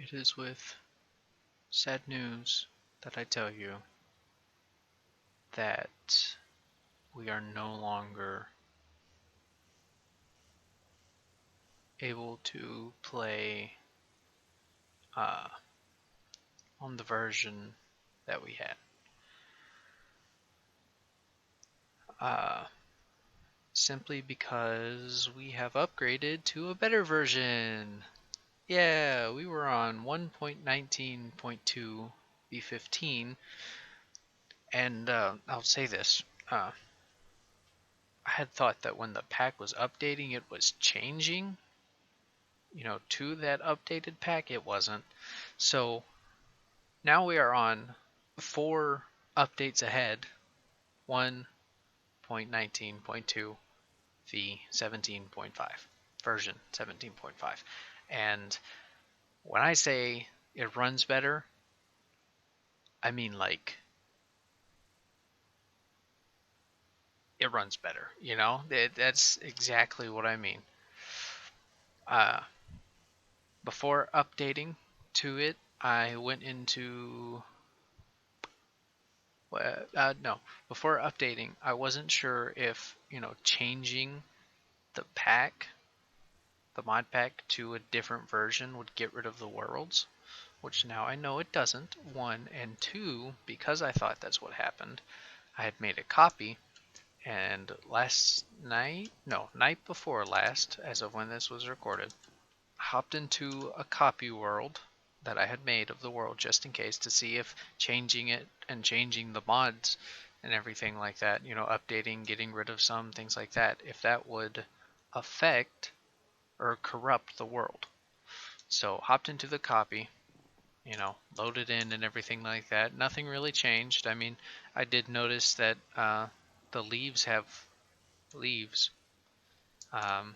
It is with sad news that I tell you that we are no longer able to play uh, on the version that we had. Simply because we have upgraded to a better version. Yeah, we were on 1.19.2 B15, and I'll say this. I had thought that when the pack was updating, it was changing, to that updated pack. It wasn't. So now we are on 4 updates ahead, 1.19.2 v 17.5, version 17.5. And when I say it runs better, I mean like it runs better, That's exactly what I mean. Uh, Before updating to it, I went into no, before updating, I wasn't sure if, changing the pack, the mod pack, to a different version would get rid of the worlds, which now I know it doesn't, one, and two, because I thought that's what happened, I had made a copy, and night before last, as of when this was recorded, hopped into a copy world that I had made of the world just in case to see if changing it and changing the mods and everything like that, updating, getting rid of some, things like that, if that would affect or corrupt the world. So hopped into the copy, loaded in and everything like that. Nothing really changed. I mean, I did notice that the leaves have leaves. I'm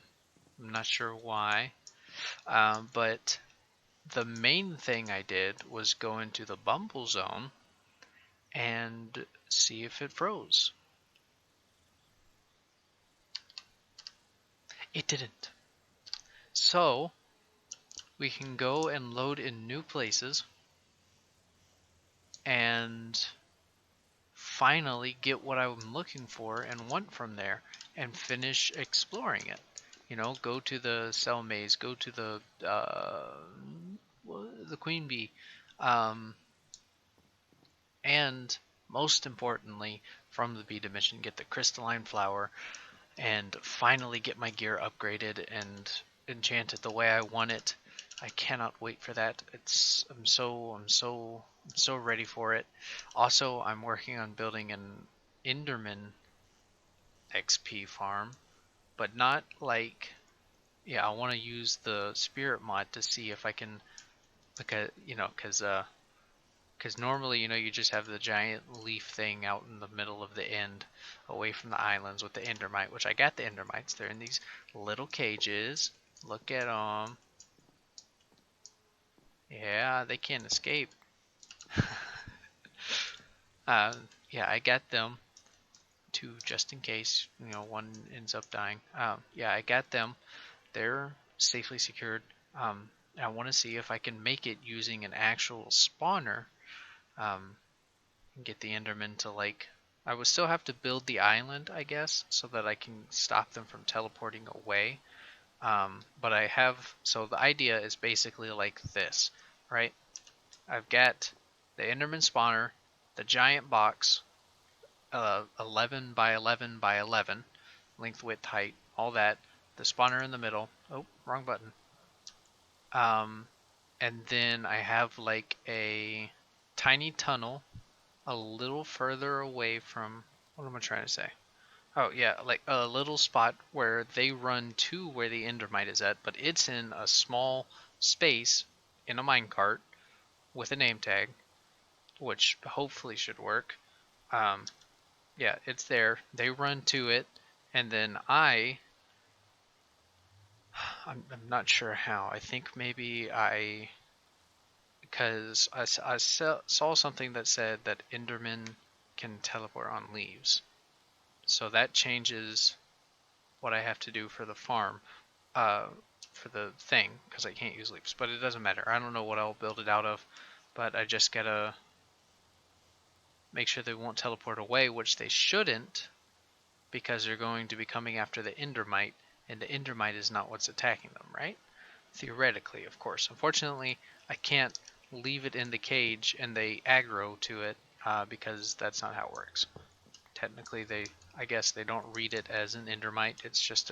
not sure why, but the main thing I did was go into the Bumble Zone and see if it froze. It didn't. So we can go and load in new places and finally get what I'm looking for and want from there and finish exploring it. Go to the cell maze, go to the queen bee, um, and most importantly, from the beta mission, get the crystalline flower and finally get my gear upgraded and enchanted the way I want it. I cannot wait for that. I'm so ready for it. Also, I'm working on building an Enderman XP farm, but not like, yeah, I want to use the spirit mod to see if I can, because normally, you just have the giant leaf thing out in the middle of the end, away from the islands with the endermite, which I got the endermites. They're in these little cages. Look at them. Yeah, they can't escape. Yeah, I got them two just in case, one ends up dying. Yeah, I got them. They're safely secured. I want to see if I can make it using an actual spawner. And get the Enderman to I would still have to build the island, I guess, so that I can stop them from teleporting away. But I have, so the idea is basically like this, right? I've got the Enderman spawner, the giant box, 11 by 11 by 11, length, width, height, all that. The spawner in the middle. Oh, wrong button. And then I have a tiny tunnel a little further away from, what am I trying to say? Oh yeah, like a little spot where they run to where the endermite is at, but it's in a small space in a minecart with a name tag, which hopefully should work. Um, yeah, it's there. They run to it, and then I'm not sure how. I think maybe because I saw something that said that Enderman can teleport on leaves. So that changes what I have to do for the farm. Uh, for the thing because I can't use leaps, but it doesn't matter. I don't know what I'll build it out of, but I just gotta make sure they won't teleport away, which they shouldn't, because they're going to be coming after the Endermite, and the Endermite is not what's attacking them, right? Theoretically, of course. Unfortunately, I can't leave it in the cage and they aggro to it because that's not how it works. Technically, I guess they don't read it as an Endermite. It's just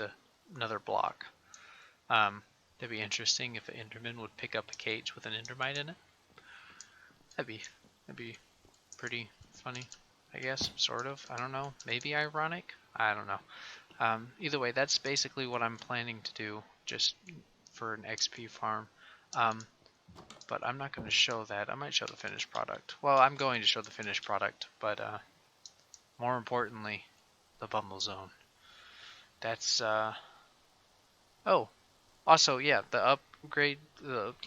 another block. That'd be interesting if an Enderman would pick up a cage with an Endermite in it. That'd be pretty funny, I guess, sort of. I don't know. Maybe ironic. I don't know. Either way, that's basically what I'm planning to do, just for an XP farm. But I'm not going to show that. I might show the finished product. Well, I'm going to show the finished product, but more importantly, the Bumble Zone. That's oh, also, yeah, the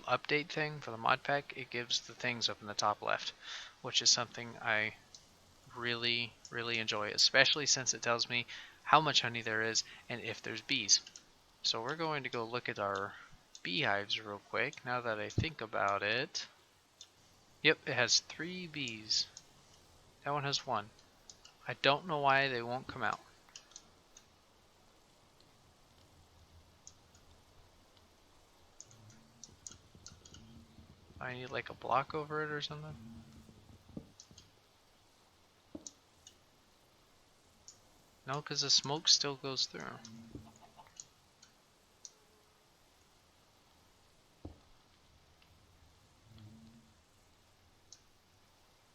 update thing for the mod pack, it gives the things up in the top left, which is something I really, really enjoy, especially since it tells me how much honey there is and if there's bees. So we're going to go look at our beehives real quick, now that I think about it. Yep, it has 3 bees. That one has 1. I don't know why they won't come out. I need like a block over it or something. No, because the smoke still goes through.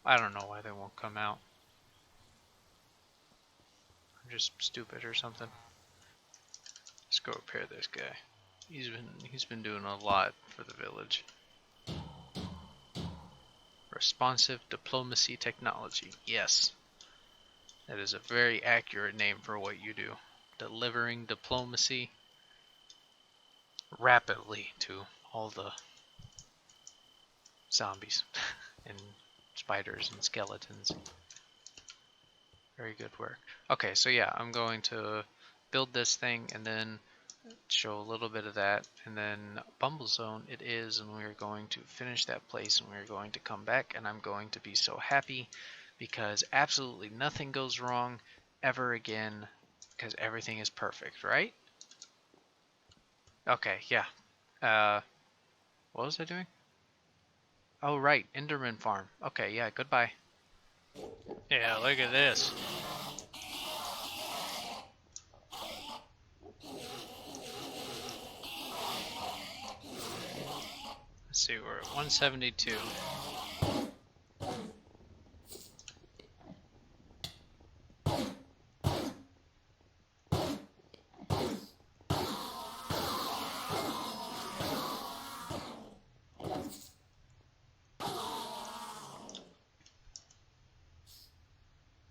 I don't know why they won't come out. I'm just stupid or something. Let's go repair this guy. He's been doing a lot for the village. Responsive diplomacy technology. Yes. That is a very accurate name for what you do. Delivering diplomacy rapidly to all the zombies and spiders and skeletons. Very good work. Okay, so yeah, I'm going to build this thing and then show a little bit of that, and then Bumble Zone it is, and we're going to finish that place, and we're going to come back, and I'm going to be so happy because absolutely nothing goes wrong ever again because everything is perfect, right? Okay, yeah. What was I doing? Oh, right, Enderman Farm. Okay, yeah, goodbye. Yeah, look at this. Let's see, we're at 172.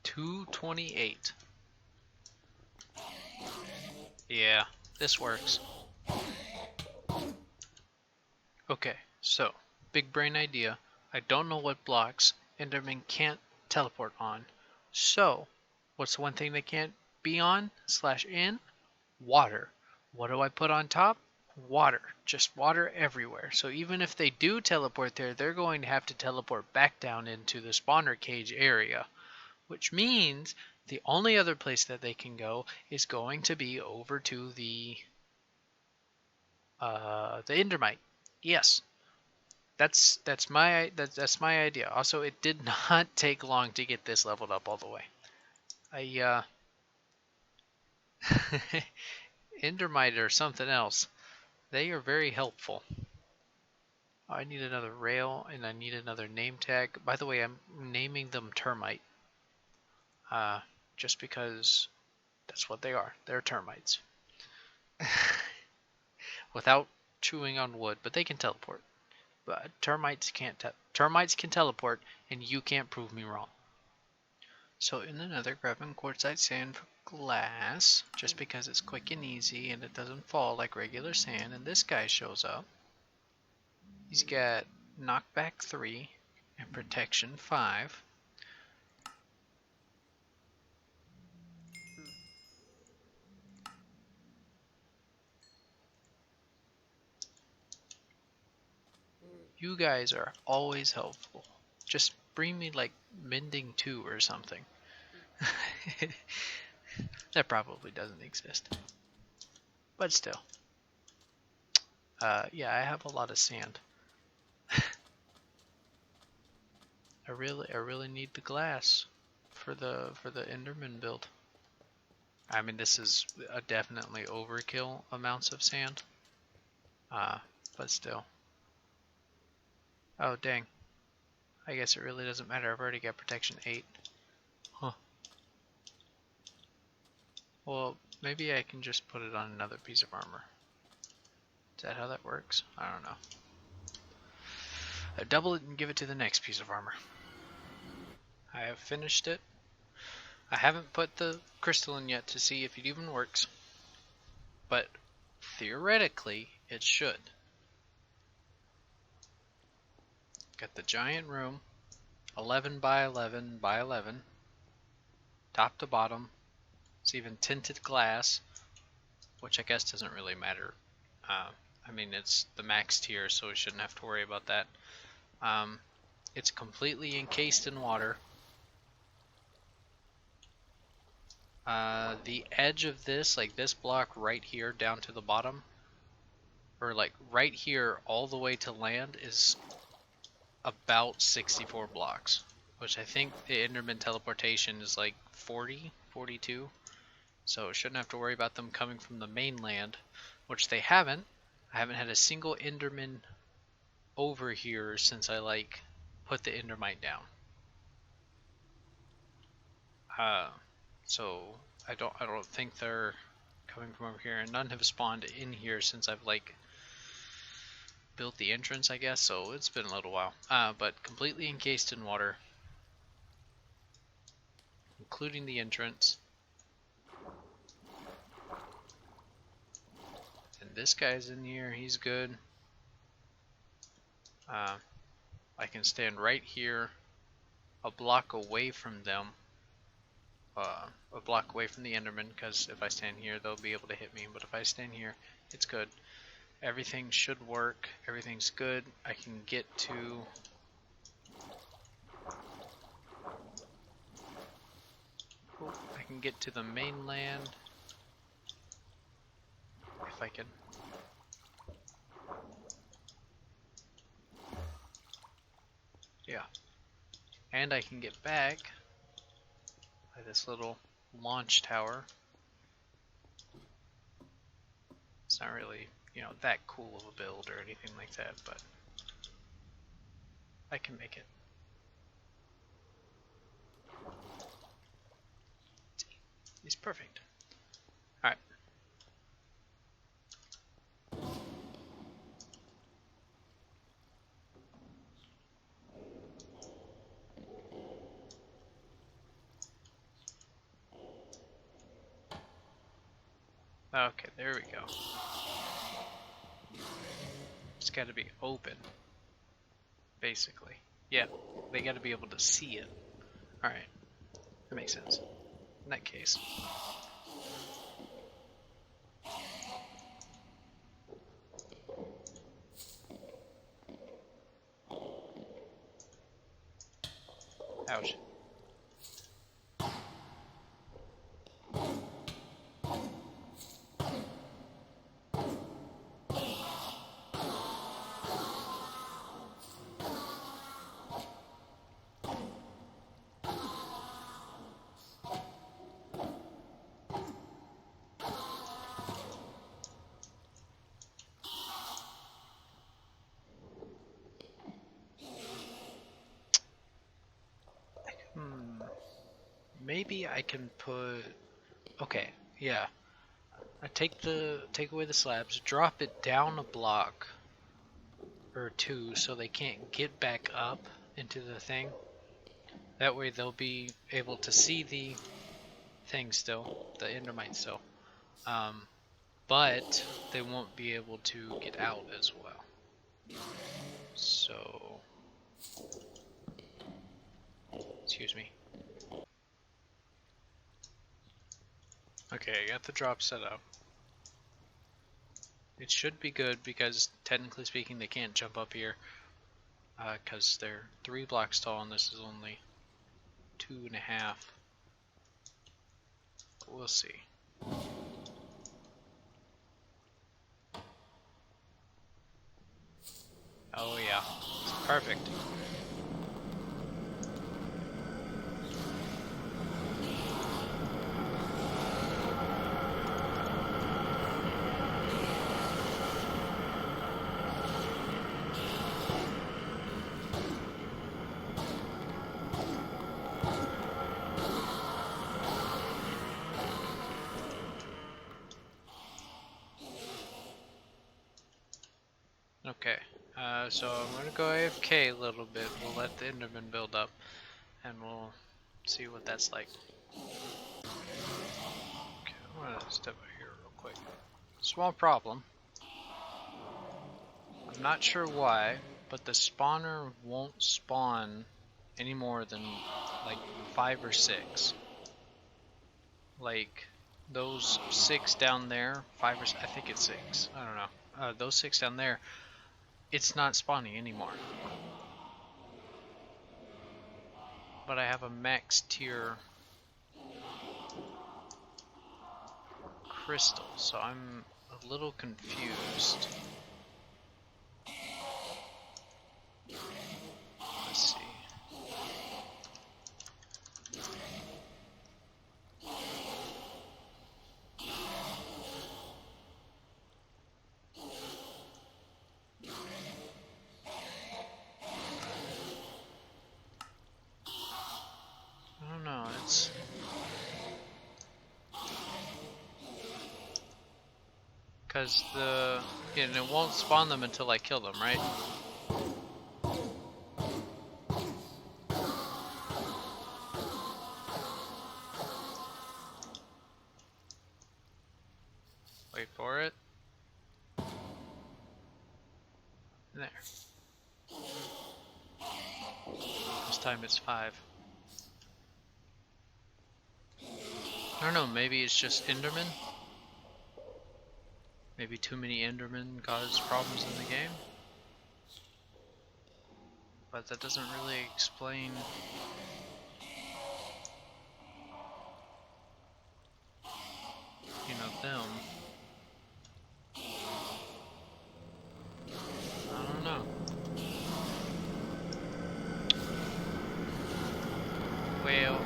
$228. Yeah, this works. Okay, so, big brain idea. I don't know what blocks Enderman can't teleport on. So, what's the one thing they can't be on / in? Water. What do I put on top? Water. Just water everywhere. So even if they do teleport there, they're going to have to teleport back down into the spawner cage area. Which means the only other place that they can go is going to be over to the Endermite. Yes, that's my idea. Also, it did not take long to get this leveled up all the way. Endermite or something else. They are very helpful. Oh, I need another rail and I need another name tag. By the way, I'm naming them termite. Just because that's what they are. They're termites. Without chewing on wood, but they can teleport. But termites can't. Termites can teleport, and you can't prove me wrong. So in the nether, grabbing quartzite sand for glass, just because it's quick and easy and it doesn't fall like regular sand. And this guy shows up. He's got knockback 3 and protection 5. You guys are always helpful. Just bring me like mending 2 or something. That probably doesn't exist. But still. Yeah, I have a lot of sand. I really need the glass for the Enderman build. I mean, this is a definitely overkill amounts of sand. But still. Oh, dang. I guess it really doesn't matter. I've already got protection 8. Huh. Well, maybe I can just put it on another piece of armor. Is that how that works? I don't know. I double it and give it to the next piece of armor. I have finished it. I haven't put the crystal in yet to see if it even works. But theoretically, it should. Got the giant room. 11 by 11 by 11. Top to bottom. It's even tinted glass. Which I guess doesn't really matter. I mean, it's the max tier, so we shouldn't have to worry about that. It's completely encased in water. The edge of this, like this block right here down to the bottom, or like right here all the way to land, is about 64 blocks, which I think the Enderman teleportation is like 40, 42. So shouldn't have to worry about them coming from the mainland, which they haven't. I haven't had a single Enderman over here since I like put the Endermite down. So I don't think they're coming from over here, and none have spawned in here since I've like built the entrance, I guess. So it's been a little while. But completely encased in water, including the entrance. And this guy's in here. He's good. I can stand right here, a block away from them. A block away from the Enderman, because if I stand here, they'll be able to hit me. But if I stand here, it's good. Everything should work. Everything's good. I can get to... I can get to the mainland. If I can... Yeah. And I can get back by this little launch tower. It's not really, you know, that cool of a build or anything like that, but I can make it. It's perfect. Alright. Okay, there we go. It's got to be open, basically. Yeah, they got to be able to see it. Alright, that makes sense. In that case. Ouch. Maybe I can put... Okay, yeah. I take away the slabs, drop it down a block or 2 so they can't get back up into the thing. That way they'll be able to see the thing still, the Endermite still. But they won't be able to get out as well. So... Excuse me. Okay, I got the drop set up. It should be good because, technically speaking, they can't jump up here. because they're 3 blocks tall and this is only 2.5. But we'll see. Oh yeah, it's perfect. Okay, so I'm gonna go AFK a little bit. We'll let the Enderman build up, and we'll see what that's like. Okay, I'm gonna step out here real quick. Small problem. I'm not sure why, but the spawner won't spawn any more than like 5 or 6. Like those 6 down there, 5 or I think it's 6. I don't know. Those 6 down there, it's not spawning anymore. But I have a max tier crystal, so I'm a little confused. Let's see. I don't know, it's... Because and it won't spawn them until I kill them, right? Wait for it. There. This time it's 5. I don't know, maybe it's just Enderman? Maybe too many Endermen cause problems in the game? But that doesn't really explain... them. I don't know. Well,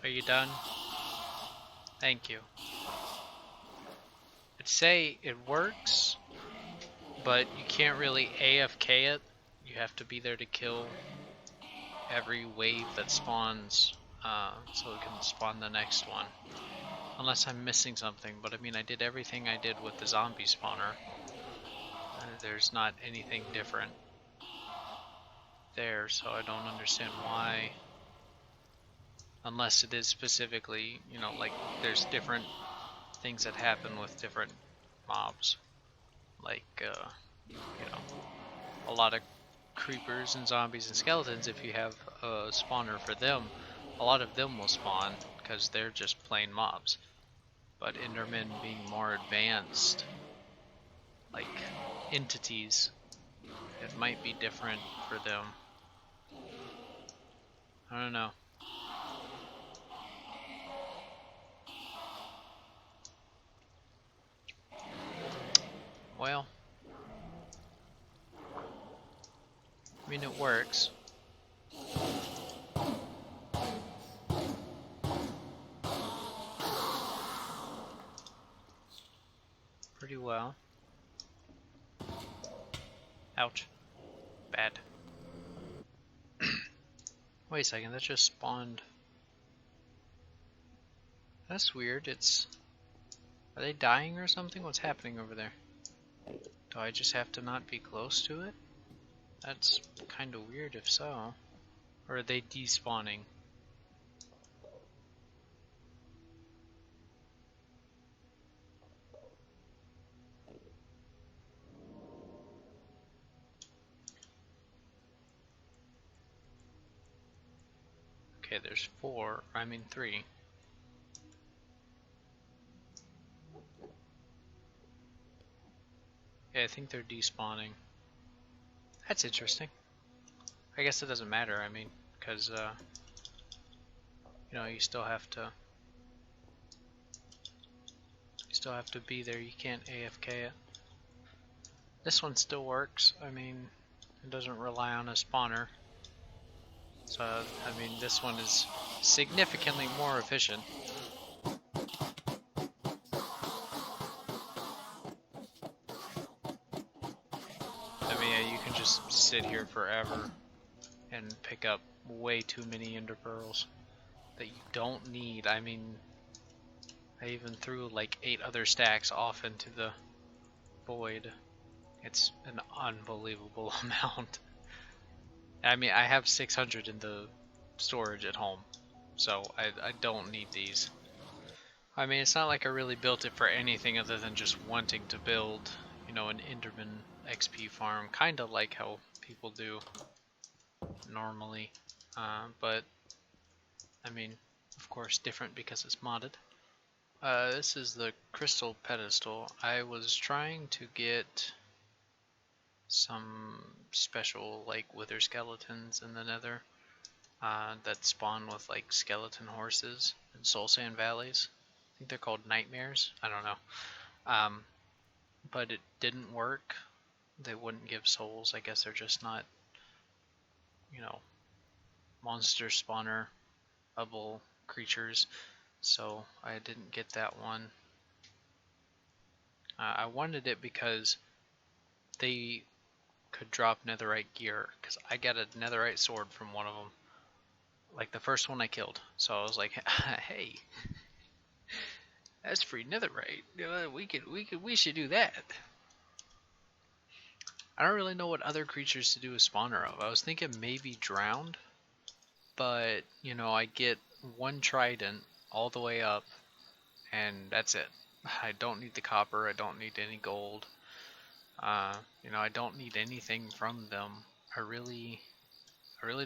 Are you done? Thank you. I'd say it works, but you can't really AFK it. You have to be there to kill every wave that spawns, so it can spawn the next one. Unless I'm missing something, but I mean I did everything I did with the zombie spawner. There's not anything different there, so I don't understand why. Unless it is specifically, like there's different things that happen with different mobs. Like, a lot of creepers and zombies and skeletons, if you have a spawner for them, a lot of them will spawn because they're just plain mobs. But Endermen being more advanced, like entities, it might be different for them. I don't know. Well, I mean it works. Pretty well. Ouch. Bad. Wait a second, that just spawned. That's weird, Are they dying or something? What's happening over there? Do I just have to not be close to it? That's kind of weird if so. Or are they despawning? Okay, there's 3. Yeah, I think they're despawning. That's interesting. I guess it doesn't matter, I mean, because, you know, you still have to be there. You can't AFK it. This one still works. I mean, it doesn't rely on a spawner. So, I mean, this one is significantly more efficient. I mean, yeah, you can just sit here forever and pick up way too many ender pearls that you don't need. I mean, I even threw like 8 other stacks off into the void. It's an unbelievable amount. I mean, I have 600 in the storage at home, so I don't need these. I mean, it's not like I really built it for anything other than just wanting to build, you know, an Enderman XP farm, kind of like how people do normally. But, I mean, of course, different because it's modded. This is the crystal pedestal. I was trying to get some special, like, wither skeletons in the nether that spawn with, like, skeleton horses in soul sand valleys. I think they're called nightmares. I don't know. But it didn't work. They wouldn't give souls. I guess they're just not, you know, monster spawner-able creatures. So I didn't get that one. I wanted it because they could drop netherite gear, because I got a netherite sword from one of them, like the first one I killed. So I was like, hey, that's free netherite. We should do that. I don't really know what other creatures to do a spawner of. I was thinking maybe drowned, but you know, I get one trident all the way up, and that's it. I don't need the copper. I don't need any gold. You know, I don't need anything from them. I really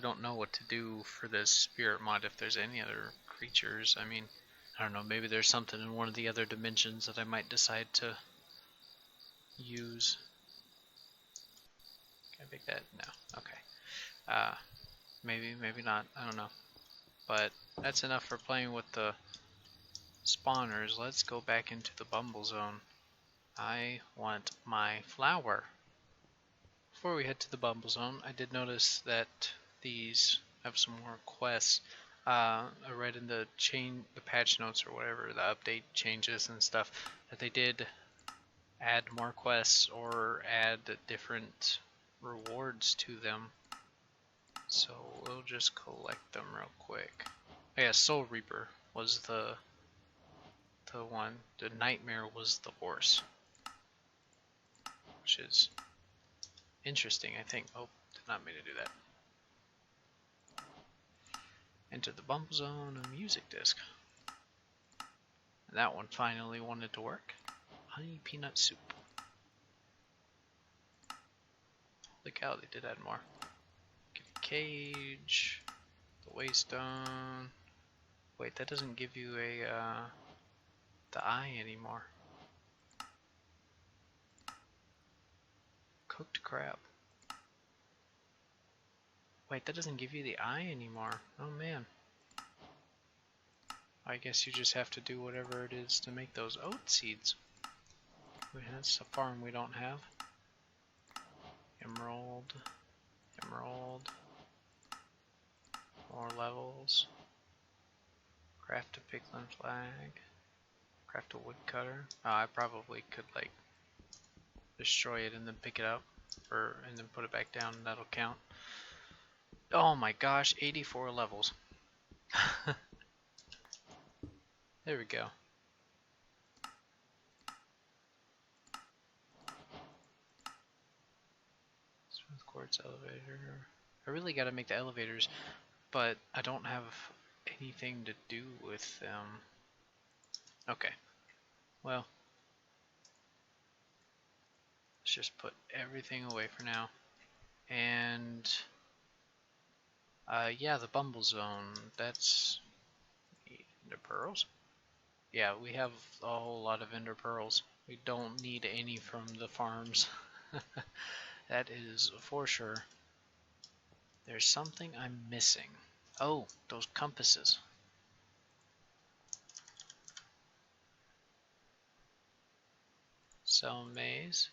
don't know what to do for this spirit mod if there's any other creatures. I mean, I don't know, maybe there's something in one of the other dimensions that I might decide to use. Can I make that? No. Okay. Maybe not. I don't know. But that's enough for playing with the spawners. Let's go back into the Bumble Zone. I want my flower. Before we head to the Bumble Zone, I did notice that these have some more quests. I read in the patch notes or whatever, the update changes and stuff, that they did add more quests or add different rewards to them. So we'll just collect them real quick. Oh yeah, Soul Reaper was the one. The Nightmare was the horse, which is interesting, I think. Oh, did not mean to do that. Enter the Bumble Zone, a music disc. And that one finally wanted to work. Honey peanut soup. Holy cow, they did add more. Get a cage. The waystone. Wait, that doesn't give you a the eye anymore. Cooked crab. Wait, that doesn't give you the eye anymore. Oh man. I guess you just have to do whatever it is to make those oat seeds. That's a farm we don't have. Emerald. Emerald. More levels. Craft a piglin flag. Craft a woodcutter. Oh, I probably could like destroy it and then pick it up, and then put it back down, and that'll count. Oh my gosh, 84 levels. There we go. Smooth quartz elevator. I really gotta make the elevators, but I don't have anything to do with them. Okay. Well, let's just put everything away for now. And yeah, the Bumble Zone. That's Ender Pearls. Yeah, we have a whole lot of Ender Pearls. We don't need any from the farms. That is for sure. There's something I'm missing. Oh, those compasses. Cell maze.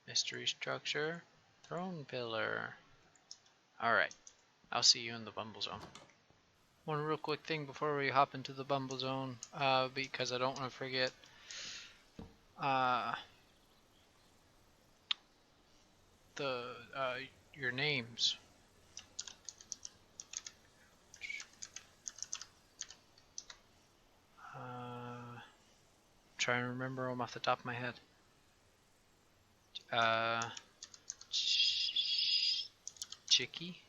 Mystery structure. Throne pillar. Alright. I'll see you in the Bumble Zone. One real quick thing before we hop into the Bumble Zone, because I don't want to forget. The your names. Trying to remember them off the top of my head. Chicky?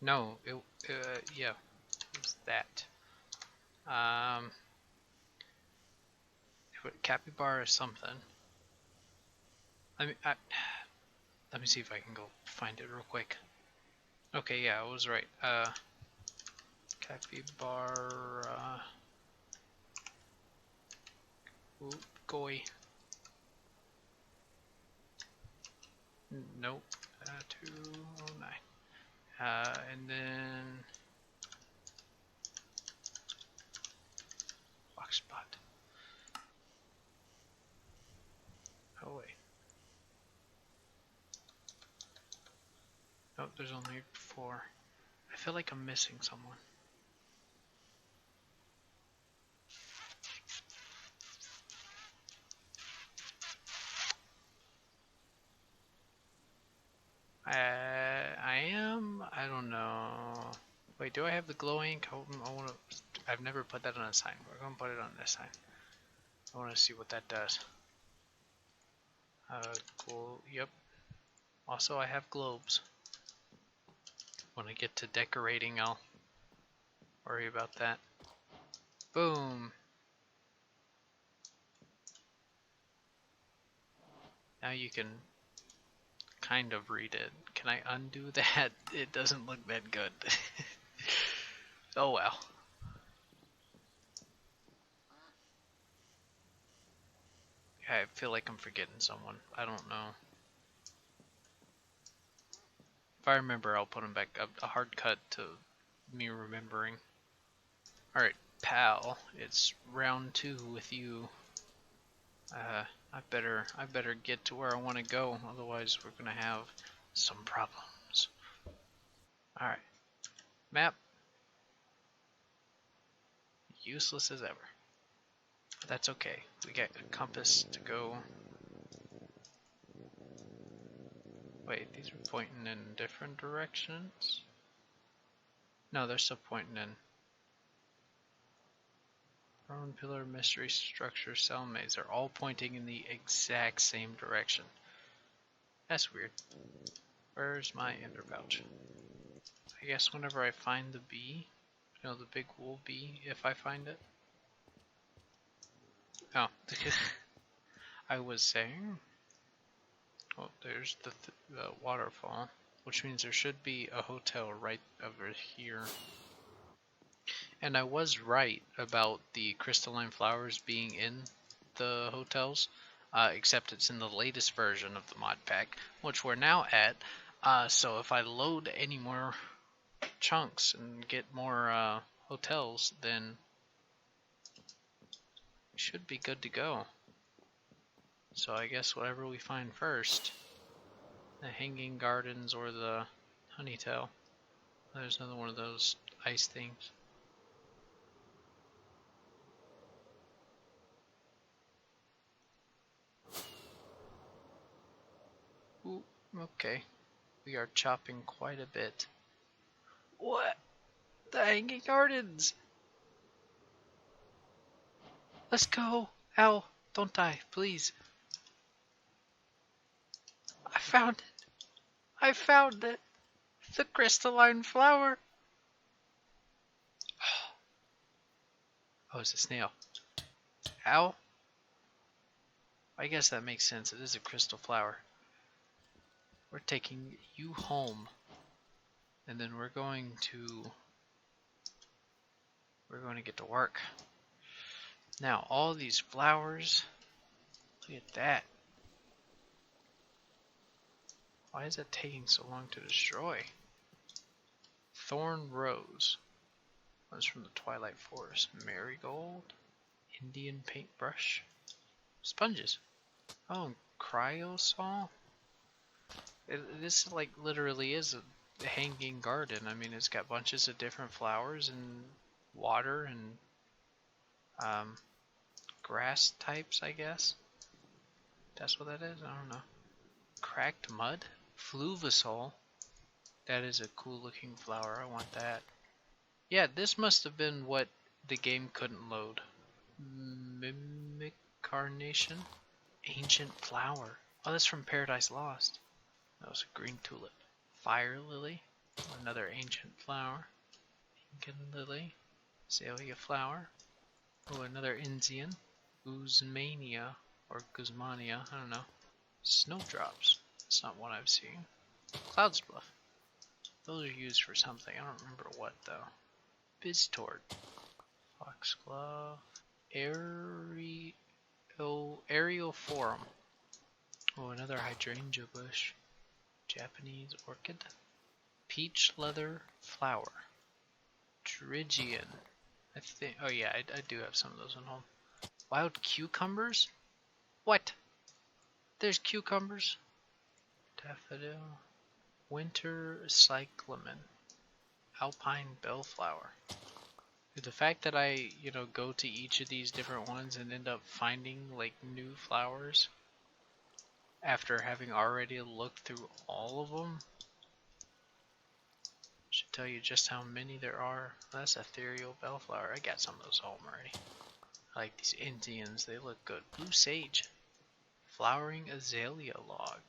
No, yeah, it was that. Capybara or something. Let me see if I can go find it real quick. Okay, yeah, I was right. Capybara. Oop, Goy. Nope. 209. And then box spot. Oh wait. Nope, there's only 4. I feel like I'm missing someone. I am? I don't know. Wait, do I have the glow ink? I've never put that on a sign. We're gonna put it on this sign. I wanna see what that does. Yep. Also, I have globes. When I get to decorating, I'll worry about that. Boom! Now you can kind of read it. Can I undo that? It doesn't look that good. Oh well. I feel like I'm forgetting someone. I don't know. If I remember, I'll put them back up. A hard cut to me remembering. Alright, pal. It's round 2 with you. I better get to where I want to go. Otherwise, we're gonna have some problems. Alright. Map. Useless as ever. But that's okay. We got a compass to go. Wait, these are pointing in different directions? No, they're still pointing in. Throne pillar, mystery structure, cell maze. They're all pointing in the exact same direction. That's weird. Where's my ender pouch? I guess whenever I find the bee, you know, the big wool bee, if I find it. Oh, I was saying. Oh, there's the waterfall, which means there should be a hotel right over here. And I was right about the crystalline flowers being in the hotels, except it's in the latest version of the mod pack, which we're now at. So if I load any more chunks and get more hotels, then we should be good to go. So I guess whatever we find first, the hanging gardens or the honeytail. There's another one of those ice things. Ooh, okay. We are chopping quite a bit. What? The hanging gardens! Let's go! Ow! Don't die, please. I found it! I found it! The crystalline flower! Oh, it's a snail. Ow! I guess that makes sense. It is a crystal flower. We're taking you home. And then we're going to get to work. Now, all these flowers, Look at that. Why is it taking so long to destroy? Thorn Rose. One's from the Twilight Forest. Marigold. Indian paintbrush. Sponges. Oh, and Cryosol? This like literally is a hanging garden. I mean, it's got bunches of different flowers and water and grass types, I guess. That's what that is? I don't know. Cracked mud? Fluvisol. That is a cool looking flower. I want that. Yeah, this must have been what the game couldn't load. Mimic Carnation? Ancient flower. Oh, that's from Paradise Lost. That was a green tulip. Fire lily. Another ancient flower. Incan lily. Azalea flower. Oh, another Indian. Guzmania. Or Guzmania. I don't know. Snowdrops. That's not one I've seen. Cloud Spluff. Those are used for something. I don't remember what though. Biztort. Foxglove. Aerioforum. Oh, another hydrangea bush. Japanese orchid. Peach leather flower. Trigian. I think. Oh yeah, I do have some of those at home. Wild cucumbers? What? There's cucumbers. Daffodil. Winter cyclamen. Alpine bellflower. The fact that I, go to each of these different ones and end up finding like new flowers after having already looked through all of them should tell you just how many there are. That's ethereal bellflower. I got some of those home already. I like these Indians. They look good. Blue sage. Flowering azalea log.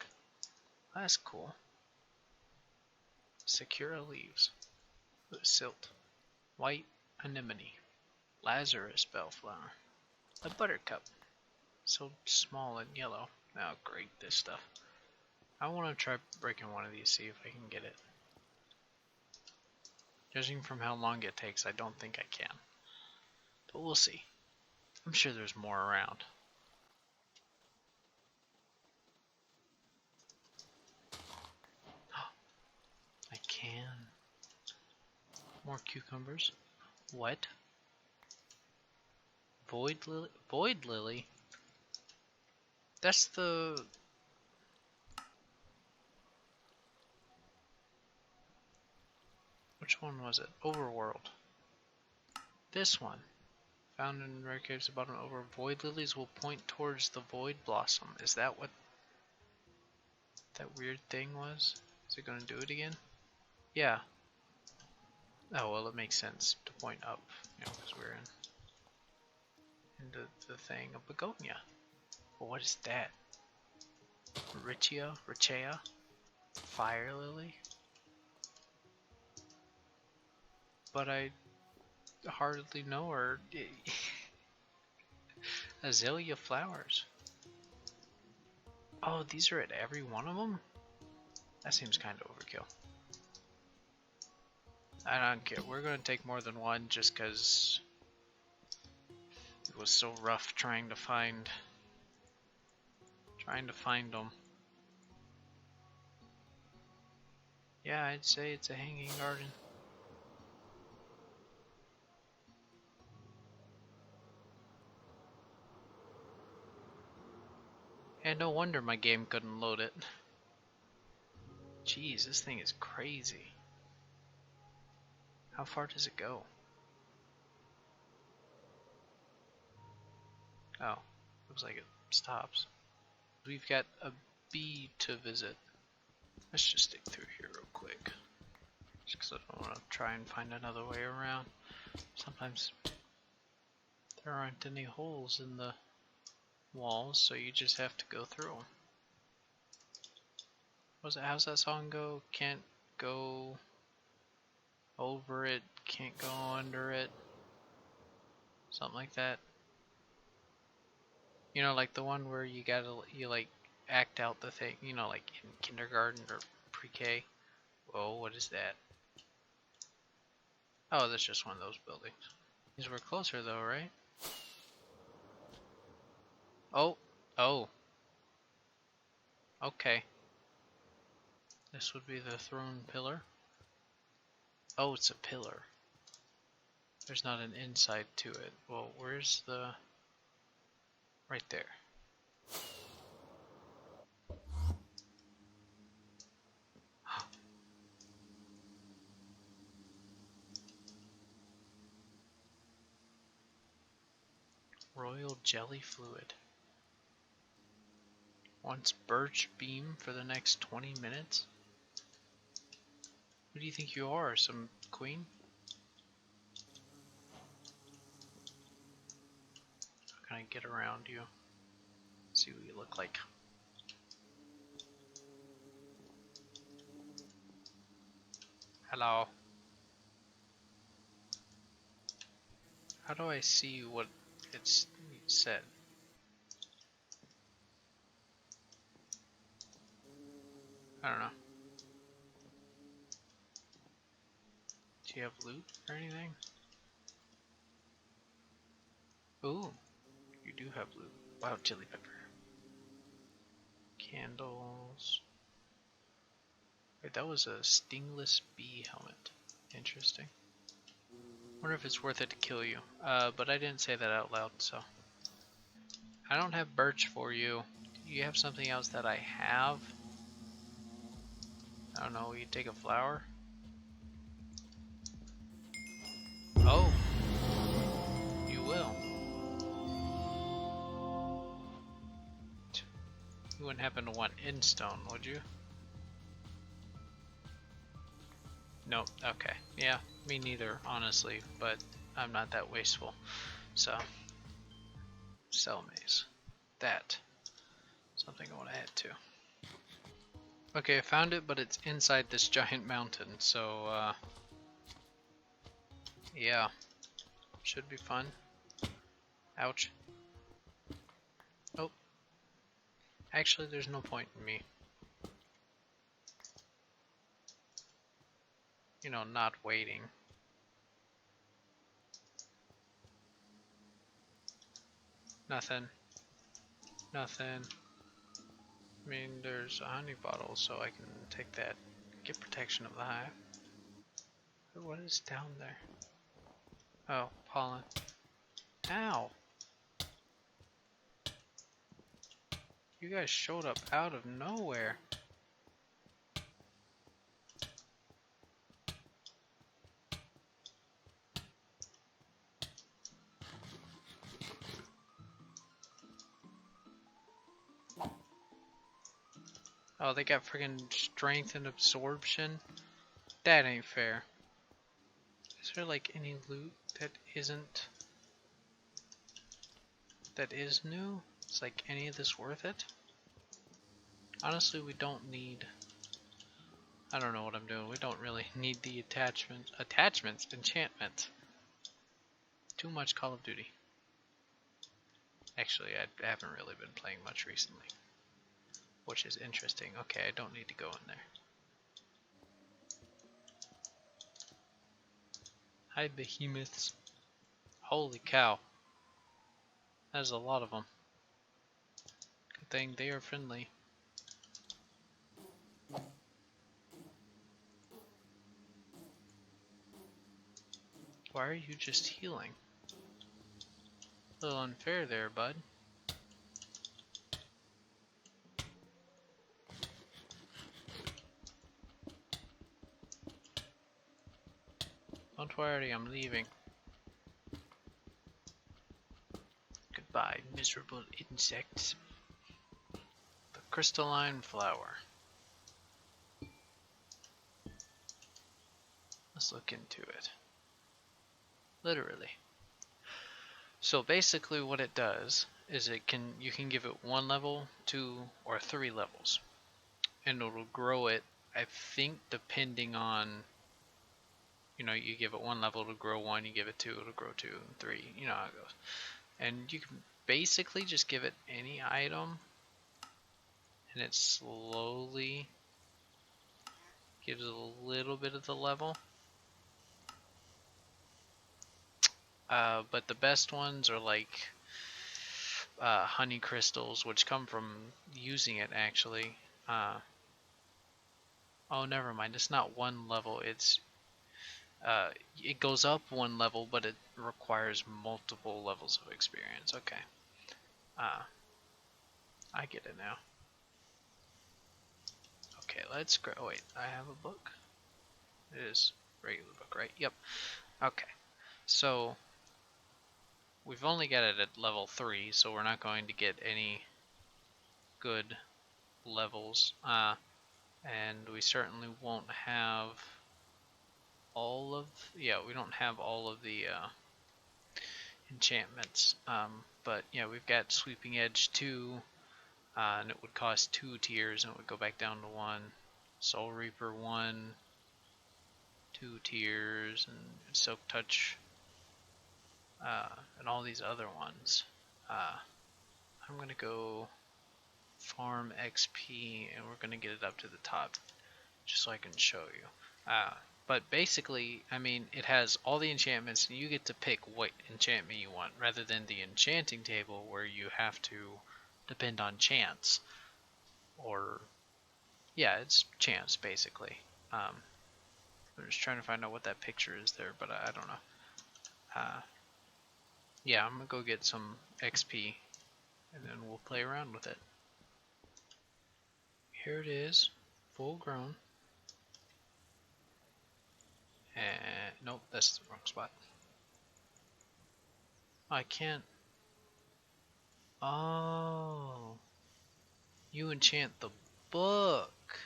That's cool. Sakura leaves. Silt. White anemone. Lazarus bellflower. A buttercup. So small and yellow. Now great, this stuff. I want to try breaking one of these, see if I can get it. Judging from how long it takes, I don't think I can. But we'll see. I'm sure there's more around. I can. More cucumbers. What? Void lily? Void lily? That's the... Which one was it? Overworld. This one. Found in rare caves about an over. Void lilies will point towards the void blossom. Is that what that weird thing was? Is it going to do it again? Yeah. Oh, well, it makes sense to point up, because we're into the thing. A begonia. Well, what is that? Richia? Fire lily? But I hardly know her. Azalea flowers. Oh, these are at every one of them? That seems kind of overkill. I don't care. We're going to take more than one just because it was so rough trying to find them. Yeah, I'd say it's a hanging garden. And no wonder my game couldn't load it. Jeez, this thing is crazy. How far does it go? Oh, looks like it stops. We've got a bee to visit. Let's just stick through here real quick. Just because I don't want to try and find another way around. Sometimes there aren't any holes in the walls, so you just have to go through them. How's that song go? Can't go over it, can't go under it. Something like that. Like the one where you like act out the thing, like in kindergarten or pre-K. Whoa, what is that? Oh, that's just one of those buildings. These were closer though, right? Oh, Oh, okay. This would be the throne pillar. Oh, it's a pillar. There's not an inside to it. Well, where's the... Right there. Royal jelly fluid. Wants birch beam for the next 20 minutes? Who do you think you are? Some queen? How can I get around you? See what you look like. Hello. How do I see what it's said? I don't know. Do you have loot or anything? Ooh, you do have loot. Wow, chili pepper. Candles. Wait, that was a stingless bee helmet. Interesting. Wonder if it's worth it to kill you. But I didn't say that out loud, so. I don't have birch for you. Do you have something else that I have? I don't know, you take a flower? Oh! You will. You wouldn't happen to want endstone, would you? Nope, okay. Yeah, me neither, honestly, but I'm not that wasteful. So, cell maze. That. Something I want to add to. Okay, I found it, but it's inside this giant mountain, so, yeah. Should be fun. Ouch. Oh. Actually, there's no point in me, you know, not waiting. Nothing. Nothing. I mean, there's a honey bottle, so I can take that. Get protection of the hive. What is down there? Oh, pollen. Ow! You guys showed up out of nowhere. Oh, they got friggin' strength and absorption? That ain't fair. Is there like any loot that isn't... that is new? Is like any of this worth it? Honestly, we don't need... I don't know what I'm doing. We don't really need the attachments, enchantment. Too much Call of Duty. Actually, I haven't really been playing much recently, which is interesting. Okay, I don't need to go in there. Hi, behemoths. Holy cow. There's a lot of them. Good thing they are friendly. Why are you just healing? A little unfair there, bud. Don't worry, I'm leaving. Goodbye, miserable insects. The crystalline flower. Let's look into it. Literally. So basically what it does is you can give it 1 level, 2, or 3 levels. And it'll grow it, I think, depending on, you know, you give it 1 level, it'll grow 1, you give it 2, it'll grow 2, and 3, you know how it goes. And you can basically just give it any item, and it slowly gives it a little bit of the level. But the best ones are like honey crystals, which come from using it actually. Oh, never mind. It's not one level. It goes up one level, but it requires multiple levels of experience. Okay. Uh, I get it now. Okay, let's go. Oh, wait, I have a book. It is a regular book, right? Yep. Okay. So we've only got it at level 3, so we're not going to get any good levels. And we certainly won't have all of, yeah, we don't have all of the enchantments. But yeah, we've got Sweeping Edge 2, and it would cost 2 tiers, and it would go back down to 1. Soul Reaper 1, 2 tiers, and Silk Touch, and all these other ones. I'm gonna go farm XP, and we're gonna get it up to the top, just so I can show you. But basically, I mean, it has all the enchantments, and you get to pick what enchantment you want, rather than the enchanting table where you have to depend on chance. Or, yeah, it's chance, basically. I'm just trying to find out what that picture is there, but I don't know. Yeah, I'm gonna go get some XP, and then we'll play around with it. Here it is, full grown. And nope, that's the wrong spot. I can't. Oh, you enchant the book,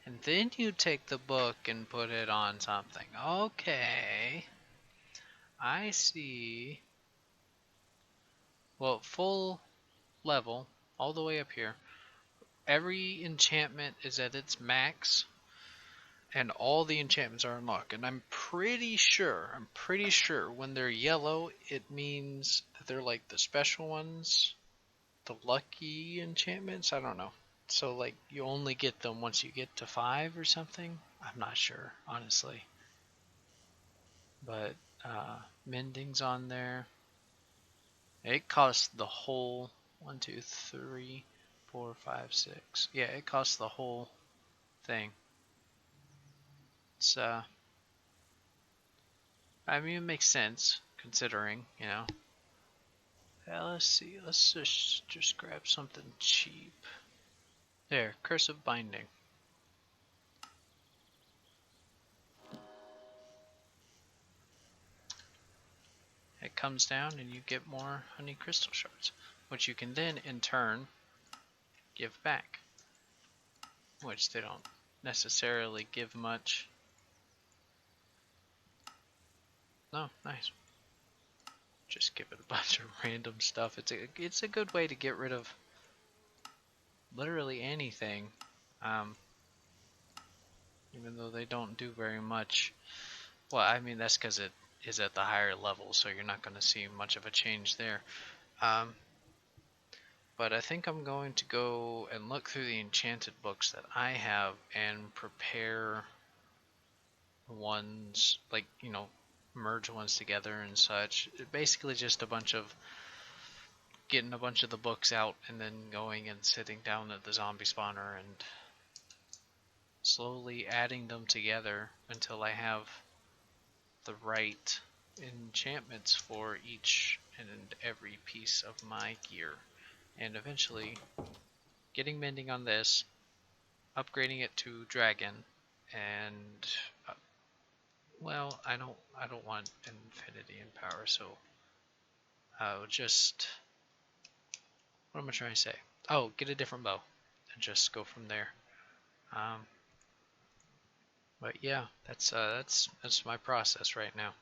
and then you take the book and put it on something. Okay, I see. Well, full level, all the way up here. Every enchantment is at its max, and all the enchantments are unlocked. And I'm pretty sure when they're yellow, it means that they're like the special ones, the lucky enchantments. I don't know. So like you only get them once you get to 5 or something. I'm not sure, honestly. But mending's on there. It costs the whole 1, 2, 3, 4, 5, 6. Yeah, it costs the whole thing. It's I mean, it makes sense considering, you know. Yeah, let's see. Let's just grab something cheap. There, Cursive Binding. It comes down and you get more honey crystal shards, which you can then in turn give back, which they don't necessarily give much. No, nice. Just give it a bunch of random stuff. It's a good way to get rid of literally anything, even though they don't do very much. Well, I mean that's because it is at the higher level, so you're not going to see much of a change there. But I think I'm going to go and look through the enchanted books that I have and prepare ones, like, you know, merge ones together and such. Basically just a bunch of getting a bunch of the books out and then going and sitting down at the zombie spawner and slowly adding them together until I have the right enchantments for each and every piece of my gear. And eventually getting mending on this, upgrading it to dragon, and well, I don't want infinity in power, so I'll just, what am I trying to say? Oh, get a different bow and just go from there. But yeah, that's my process right now.